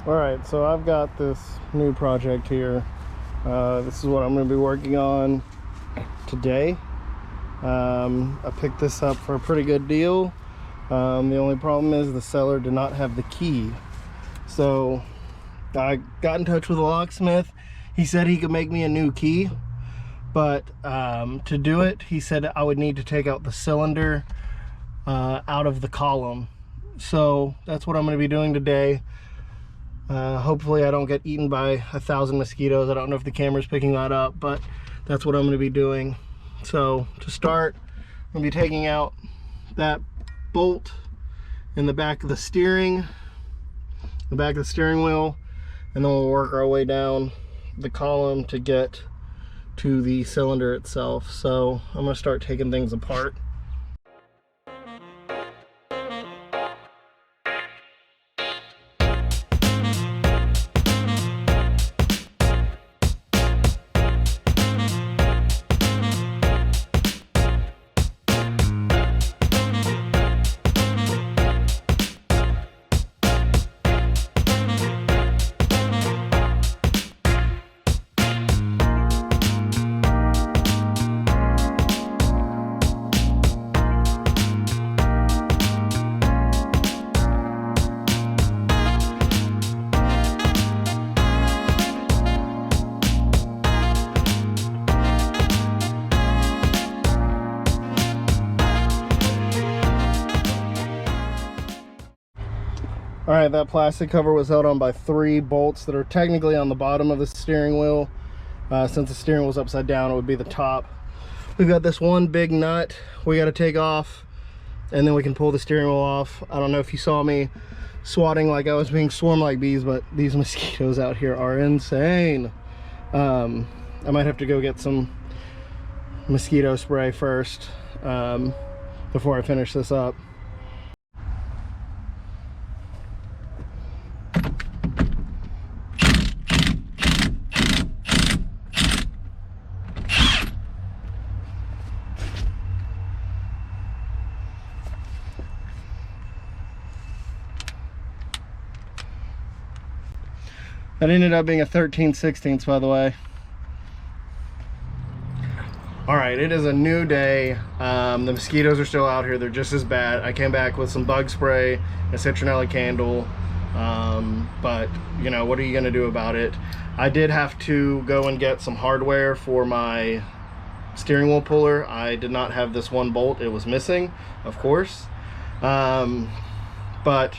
Alright, so I've got this new project here. This is what I'm going to be working on today. I picked this up for a pretty good deal. The only problem is the seller did not have the key. So I got in touch with a locksmith. He said he could make me a new key, but to do it, he said I would need to take out the cylinder out of the column. So that's what I'm going to be doing today. Hopefully I don't get eaten by 1,000 mosquitoes. I don't know if the camera's picking that up, but that's what I'm going to be doing. So to start, I'm going to be taking out that bolt in the back of the steering wheel, and then we'll work our way down the column to get to the cylinder itself. So I'm going to start taking things apart. Alright, that plastic cover was held on by 3 bolts that are technically on the bottom of the steering wheel. Since the steering wheel's upside down, it would be the top. We've got this one big nut we got to take off, and then we can pull the steering wheel off. I don't know if you saw me swatting like I was being swarmed like bees, but these mosquitoes out here are insane. I might have to go get some mosquito spray first before I finish this up. That ended up being a 13/16, by the way. All right, it is a new day. The mosquitoes are still out here. They're just as bad. I came back with some bug spray, a citronella candle, but you know, what are you gonna do about it? I did have to go and get some hardware for my steering wheel puller. I did not have this one bolt. It was missing, of course, but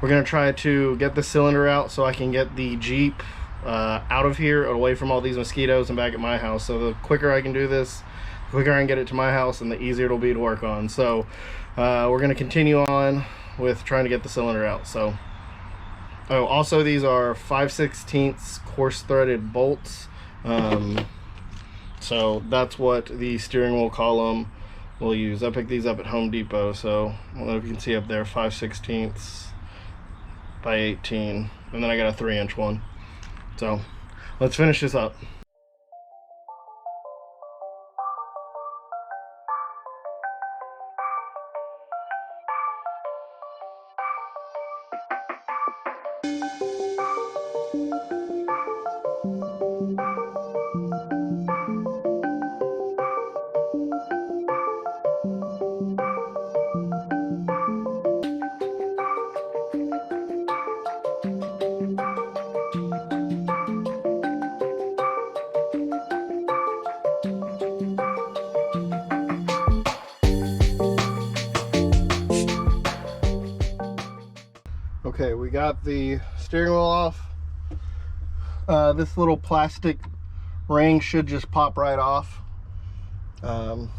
we're going to try to get the cylinder out so I can get the Jeep out of here, away from all these mosquitoes, and back at my house. So the quicker I can do this, the quicker I can get it to my house, and the easier it'll be to work on. So we're going to continue on with trying to get the cylinder out. So, oh, also these are 5/16 coarse threaded bolts. So that's what the steering wheel column will use. I picked these up at Home Depot. So I don't know if you can see up there, 5/16 by 18, and then I got a 3-inch one. So let's finish this up. Okay, we got the steering wheel off. This little plastic ring should just pop right off. And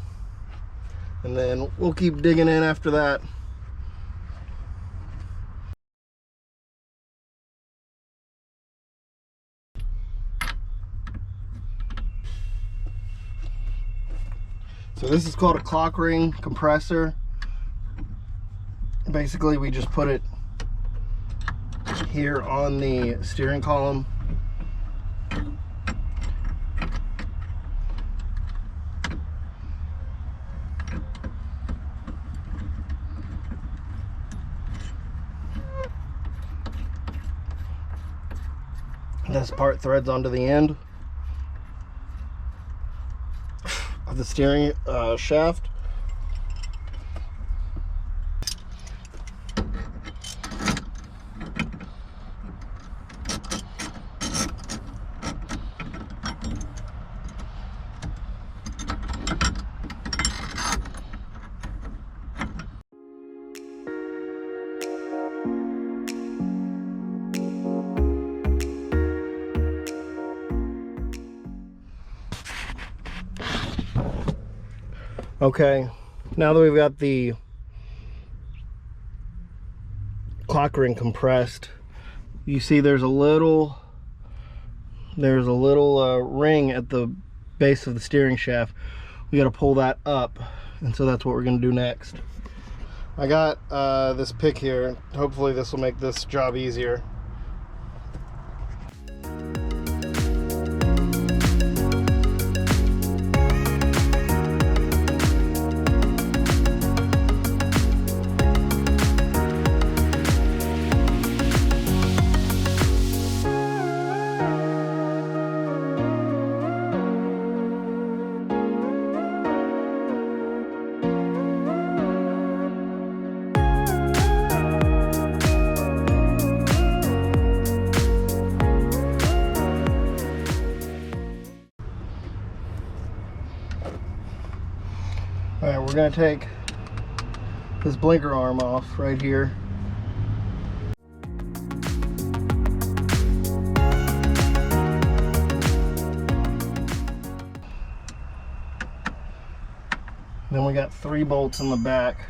then we'll keep digging in after that. So this is called a clock ring compressor. Basically, we just put it here on the steering column. This part threads onto the end of the steering shaft. Okay, now that we've got the clock ring compressed, you see there's a little ring at the base of the steering shaft. We got to pull that up, and so that's what we're going to do next. I got this pick here. Hopefully this will make this job easier. Alright, we're going to take this blinker arm off right here. Then we got 3 bolts in the back.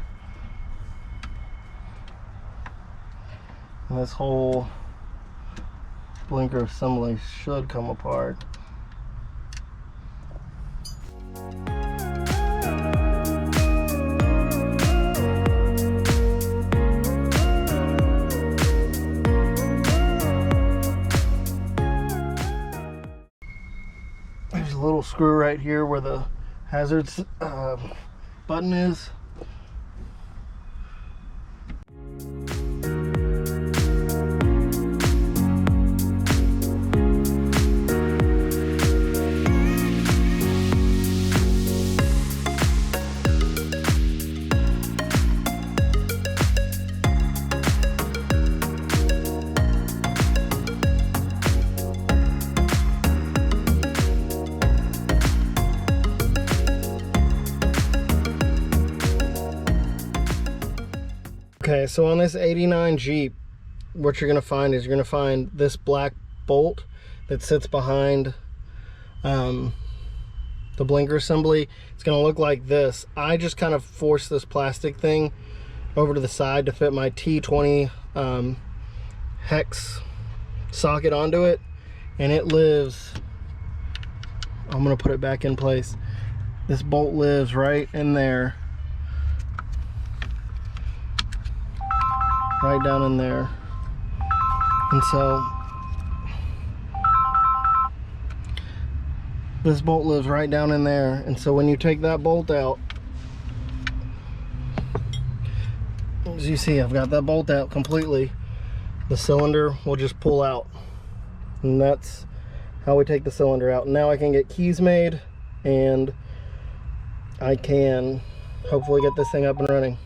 And this whole blinker assembly should come apart. There's a little screw right here where the hazards button is. Okay, so on this 89 Jeep, what you're gonna find is you're gonna find this black bolt that sits behind the blinker assembly. It's gonna look like this. I just kind of forced this plastic thing over to the side to fit my T20 hex socket onto it, and it lives. I'm gonna put it back in place. This bolt lives right in there. Right down in there. And so this bolt lives right down in there, and so when you take that bolt out, as you see, I've got that bolt out completely. The cylinder will just pull out, and that's how we take the cylinder out. Now I can get keys made, and I can hopefully get this thing up and running.